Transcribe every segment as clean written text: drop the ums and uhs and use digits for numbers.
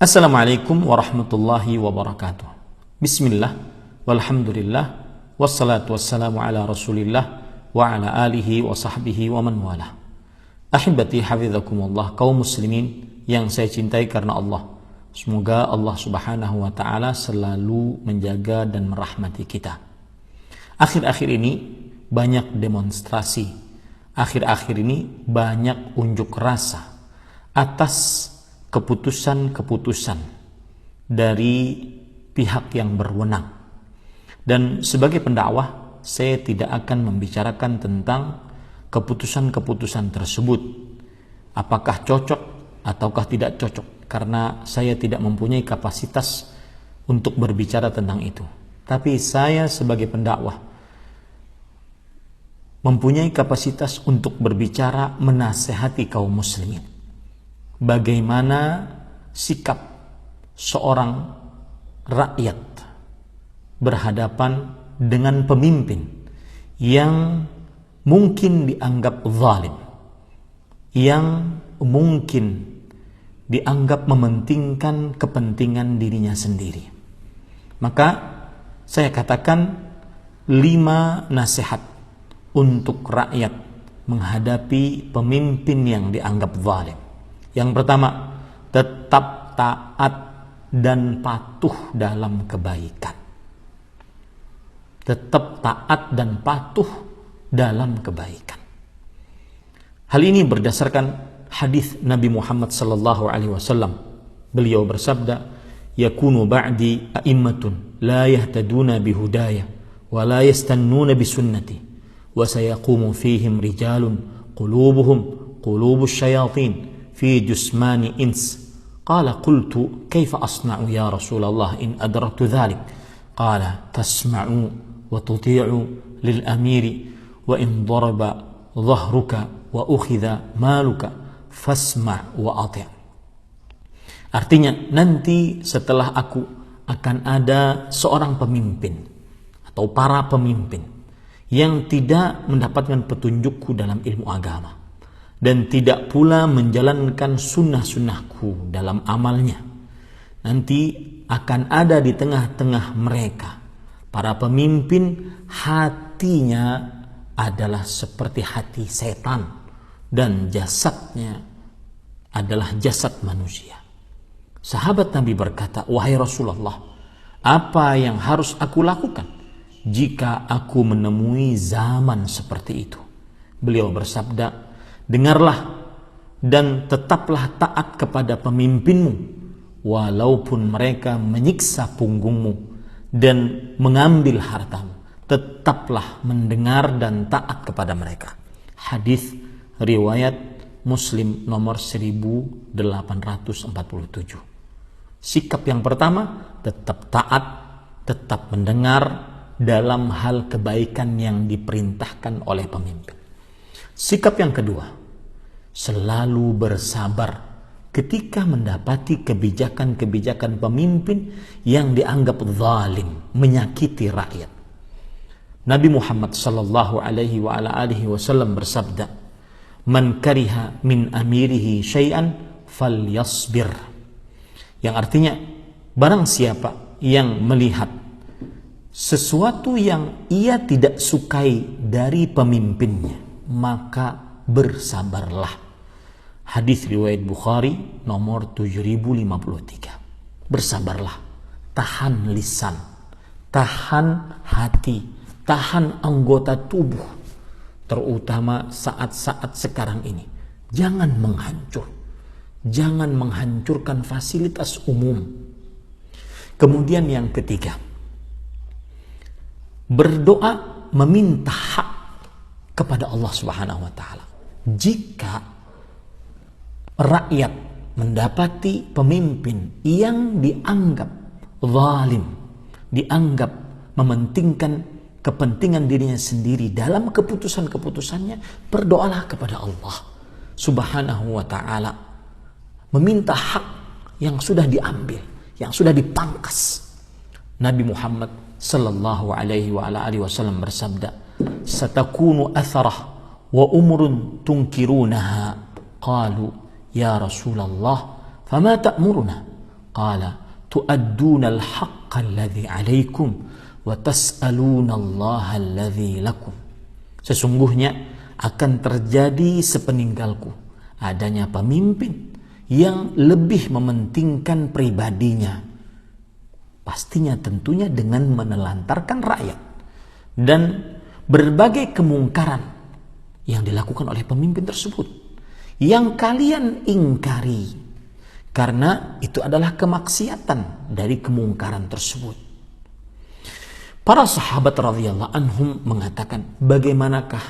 Assalamualaikum warahmatullahi wabarakatuh. Bismillah, walhamdulillah, wassalatu wassalamu ala rasulillah, wa ala alihi wa sahbihi wa man wala. Ahibati hafidhakumullah, kaum muslimin yang saya cintai karena Allah. Semoga Allah subhanahu wa ta'ala selalu menjaga dan merahmati kita. Akhir-akhir ini banyak demonstrasi. Akhir-akhir ini banyak unjuk rasa atas keputusan-keputusan dari pihak yang berwenang. Dan sebagai pendakwah, saya tidak akan membicarakan tentang keputusan-keputusan tersebut. Apakah cocok ataukah tidak cocok, karena saya tidak mempunyai kapasitas untuk berbicara tentang itu. Tapi saya sebagai pendakwah mempunyai kapasitas untuk berbicara menasehati kaum muslimin. Bagaimana sikap seorang rakyat berhadapan dengan pemimpin yang mungkin dianggap zalim, yang mungkin dianggap mementingkan kepentingan dirinya sendiri. Maka saya katakan 5 nasihat untuk rakyat menghadapi pemimpin yang dianggap zalim. Yang pertama, tetap taat dan patuh dalam kebaikan. Tetap taat dan patuh dalam kebaikan. Hal ini berdasarkan hadis Nabi Muhammad sallallahu alaihi wasallam. Beliau bersabda, "Yakunu ba'di a'immatun la yahtaduna bihudaya wa la yastannuna bisunnati wa sayaqumu fihim rijalun qulubuhum qulubus syayatin في جسمان إنس." قال قلت كيف أصنع يا رسول الله إن أدركت ذلك؟ قال تسمع وتطيع للأمير وإن ضرب ظهرك وأخذ مالك فاسمع وأطع. Artinya, nanti setelah aku akan ada seorang pemimpin atau para pemimpin yang tidak mendapatkan petunjukku dalam ilmu agama dan tidak pula menjalankan sunnah-sunnahku dalam amalnya. Nanti akan ada di tengah-tengah mereka para pemimpin, hatinya adalah seperti hati setan dan jasadnya adalah jasad manusia. Sahabat Nabi berkata, "Wahai Rasulullah, apa yang harus aku lakukan jika aku menemui zaman seperti itu?" Beliau bersabda, "Dengarlah dan tetaplah taat kepada pemimpinmu, walaupun mereka menyiksa punggungmu dan mengambil hartamu. Tetaplah mendengar dan taat kepada mereka." Hadis riwayat Muslim nomor 1847. Sikap yang pertama, tetap taat, tetap mendengar dalam hal kebaikan yang diperintahkan oleh pemimpin. Sikap yang kedua, selalu bersabar ketika mendapati kebijakan-kebijakan pemimpin yang dianggap zalim, menyakiti rakyat. Nabi Muhammad sallallahu alaihi wa ala alihi wasallam bersabda, "Man kariha min amirihi syai'an falyasbir." Yang artinya, barang siapa yang melihat sesuatu yang ia tidak sukai dari pemimpinnya, maka bersabarlah. Hadis riwayat Bukhari nomor 7053. Bersabarlah, tahan lisan, tahan hati, tahan anggota tubuh, terutama saat-saat sekarang ini. Jangan menghancurkan fasilitas umum. Kemudian yang ketiga, berdoa meminta hak kepada Allah Subhanahu wa ta'ala. Jika rakyat mendapati pemimpin yang dianggap zalim, dianggap mementingkan kepentingan dirinya sendiri dalam keputusan-keputusannya, berdoalah kepada Allah Subhanahu wa ta'ala, meminta hak yang sudah diambil, yang sudah dipangkas. Nabi Muhammad sallallahu alaihi wa ala alihi wasallam bersabda, "Satakunu atharah wa umrun tunkirunaha." Qalu, "Ya Rasulullah, fama ta'muruna?" qala tu'adduna al-haqqa alladhi 'alaikum wa tas'aluna Allah alladhi lakum. Sesungguhnya akan terjadi sepeninggalku adanya pemimpin yang lebih mementingkan pribadinya, pastinya tentunya dengan menelantarkan rakyat, dan berbagai kemungkaran yang dilakukan oleh pemimpin tersebut yang kalian ingkari, karena itu adalah kemaksiatan dari kemungkaran tersebut. Para sahabat radhiyallahu anhum mengatakan, bagaimanakah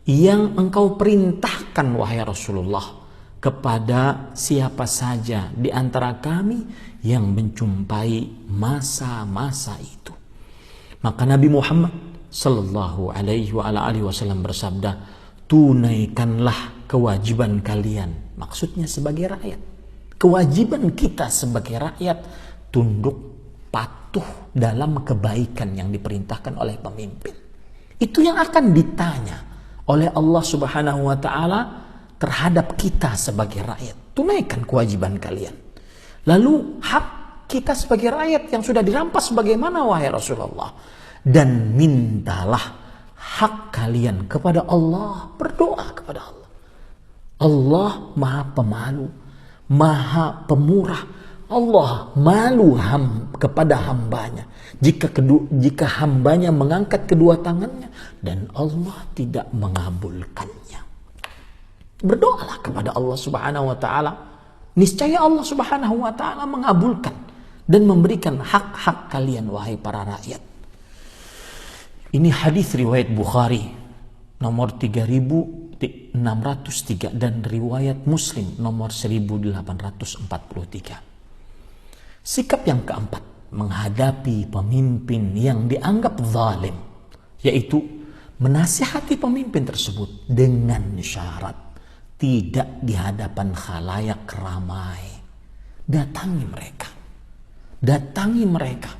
yang engkau perintahkan wahai Rasulullah kepada siapa saja di antara kami yang menjumpai masa-masa itu? Maka Nabi Muhammad sallallahu alaihi wasallam bersabda, tunaikanlah kewajiban kalian. Maksudnya sebagai rakyat. Kewajiban kita sebagai rakyat tunduk patuh dalam kebaikan yang diperintahkan oleh pemimpin. Itu yang akan ditanya oleh Allah Subhanahu wa taala terhadap kita sebagai rakyat. Tunaikan kewajiban kalian. Lalu hak kita sebagai rakyat yang sudah dirampas bagaimana wahai Rasulullah? Dan mintalah hak kalian kepada Allah, berdoa kepada Allah. Allah Maha Pemalu, Maha Pemurah. Allah malu kepada hambanya jika hambanya mengangkat kedua tangannya dan Allah tidak mengabulkannya. Berdoalah kepada Allah Subhanahu wa taala. Niscaya Allah Subhanahu wa taala mengabulkan dan memberikan hak-hak kalian wahai para rakyat. Ini hadis riwayat Bukhari nomor 3603 dan riwayat Muslim nomor 1843. Sikap yang keempat menghadapi pemimpin yang dianggap zalim, yaitu menasihati pemimpin tersebut dengan syarat tidak di hadapan khalayak ramai. Datangi mereka,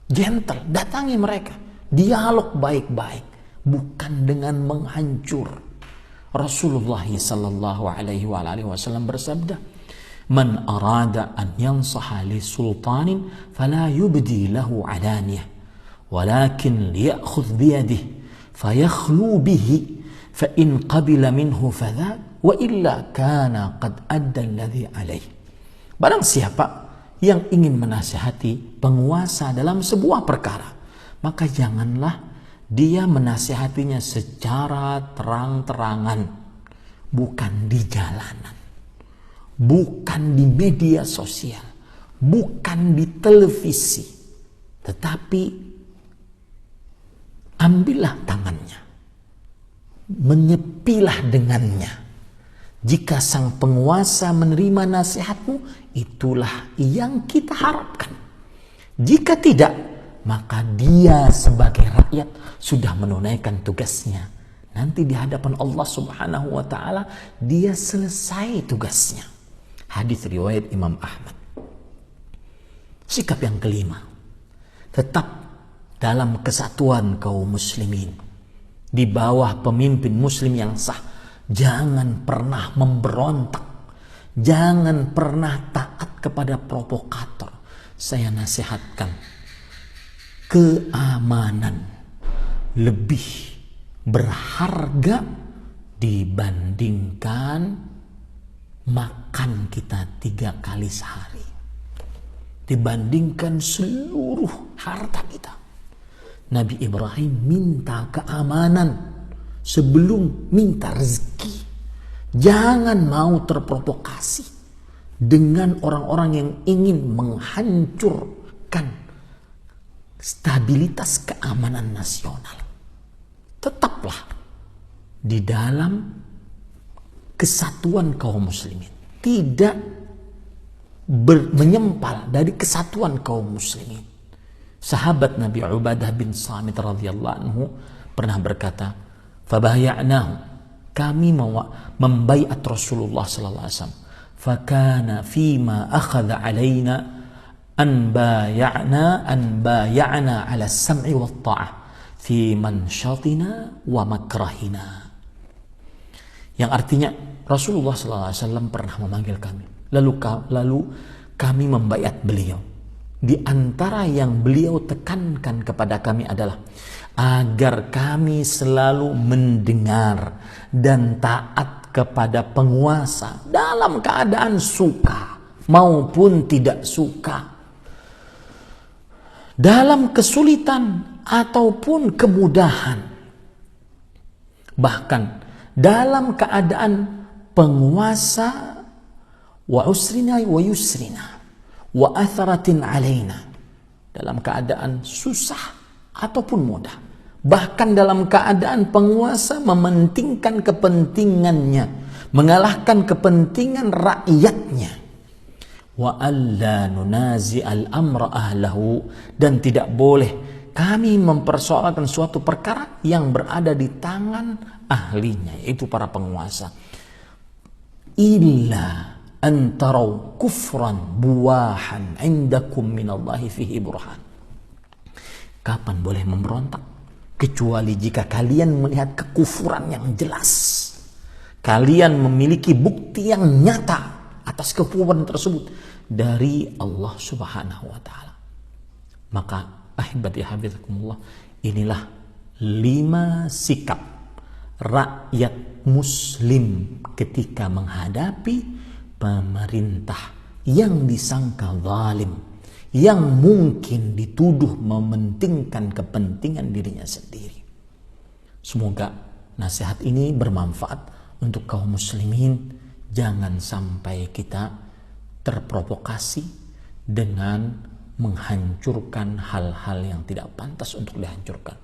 gentle, datangi mereka, dialog baik-baik, bukan dengan menghancur. Rasulullah sallallahu alaihi wasallam bersabda, man arada an yansaha li sultanin fala yubdi lahu alaniyah walakin liya'khudh biyadihi fayakhlu bihi fa in qabila minhu fadha wa illa kana qad adda alladhi alayhi. Barang siapa yang ingin menasihati penguasa dalam sebuah perkara, maka janganlah dia menasihatinya secara terang-terangan, bukan di jalanan, bukan di media sosial, bukan di televisi, tetapi ambillah tangannya, menyepilah dengannya. Jika sang penguasa menerima nasihatmu, itulah yang kita harapkan. Jika tidak, maka dia sebagai rakyat sudah menunaikan tugasnya. Nanti di hadapan Allah Subhanahu wa taala dia selesai tugasnya. Hadis riwayat Imam Ahmad. Sikap yang kelima, tetap dalam kesatuan kaum muslimin di bawah pemimpin muslim yang sah. Jangan pernah memberontak, jangan pernah taat kepada provokator. Saya nasihatkan, keamanan lebih berharga dibandingkan makan kita 3 kali sehari, dibandingkan seluruh harta kita. Nabi Ibrahim minta keamanan sebelum minta rezeki. Jangan mau terprovokasi dengan orang-orang yang ingin menghancurkan stabilitas keamanan nasional. Tetaplah di dalam kesatuan kaum muslimin, tidak menyempal dari kesatuan kaum muslimin. Sahabat Nabi Ubadah bin Samit radhiyallahu anhu pernah berkata, fabaya'nahu, kami membaiat Rasulullah sallallahu alaihi wasallam, fakana fima akhadha alaina an baya'na ala sam'i wa ta'ah fi manshatina wa makrahina. Yang artinya Rasulullah sallallahu alaihi wasallam pernah memanggil kami, lalu kami membaiat beliau. Di antara yang beliau tekankan kepada kami adalah agar kami selalu mendengar dan taat kepada penguasa dalam keadaan suka maupun tidak suka, dalam kesulitan ataupun kemudahan, bahkan dalam keadaan penguasa wa usrina wa yusrina wa atharatin alaina, dalam keadaan susah ataupun mudah, bahkan dalam keadaan penguasa mementingkan kepentingannya, mengalahkan kepentingan rakyatnya. Wa alla nunazi al-amra ahlahu, dan tidak boleh kami mempersoalkan suatu perkara yang berada di tangan ahlinya, yaitu para penguasa. Illa antarau kufran buwahan indakum minallahi fihi burhan. Kapan boleh memberontak? Kecuali jika kalian melihat kekufuran yang jelas, kalian memiliki bukti yang nyata atas kekufuran tersebut dari Allah Subhanahu wa taala. Maka ahibati hafizakumullah, inilah 5 sikap rakyat muslim ketika menghadapi pemerintah yang disangka zalim, yang mungkin dituduh mementingkan kepentingan dirinya sendiri. Semoga nasihat ini bermanfaat untuk kaum muslimin. Jangan sampai kita terprovokasi dengan menghancurkan hal-hal yang tidak pantas untuk dihancurkan.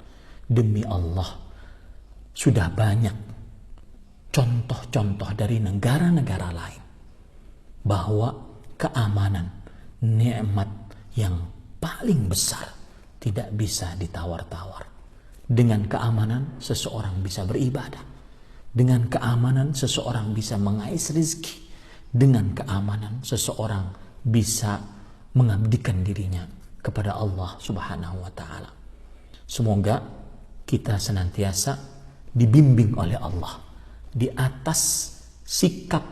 Demi Allah, sudah banyak contoh-contoh dari negara-negara lain bahwa keamanan, nikmat yang paling besar tidak bisa ditawar-tawar. Dengan keamanan seseorang bisa beribadah. Dengan keamanan seseorang bisa mengais rezeki. Dengan keamanan seseorang bisa mengabdikan dirinya kepada Allah Subhanahu wa taala. Semoga kita senantiasa dibimbing oleh Allah di atas sikap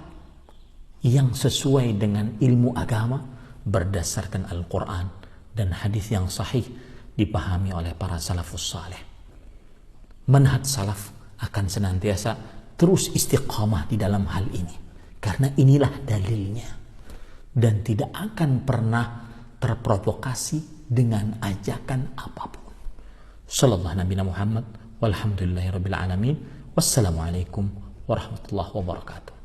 yang sesuai dengan ilmu agama berdasarkan Al-Quran dan hadis yang sahih dipahami oleh para salafus saleh. Manhaj salaf akan senantiasa terus istiqamah di dalam hal ini, karena inilah dalilnya, dan tidak akan pernah terprovokasi dengan ajakan apapun. Sallallahu Nabi Muhammad walhamdulillahi rabbil alamin. Wassalamualaikum warahmatullahi wabarakatuh.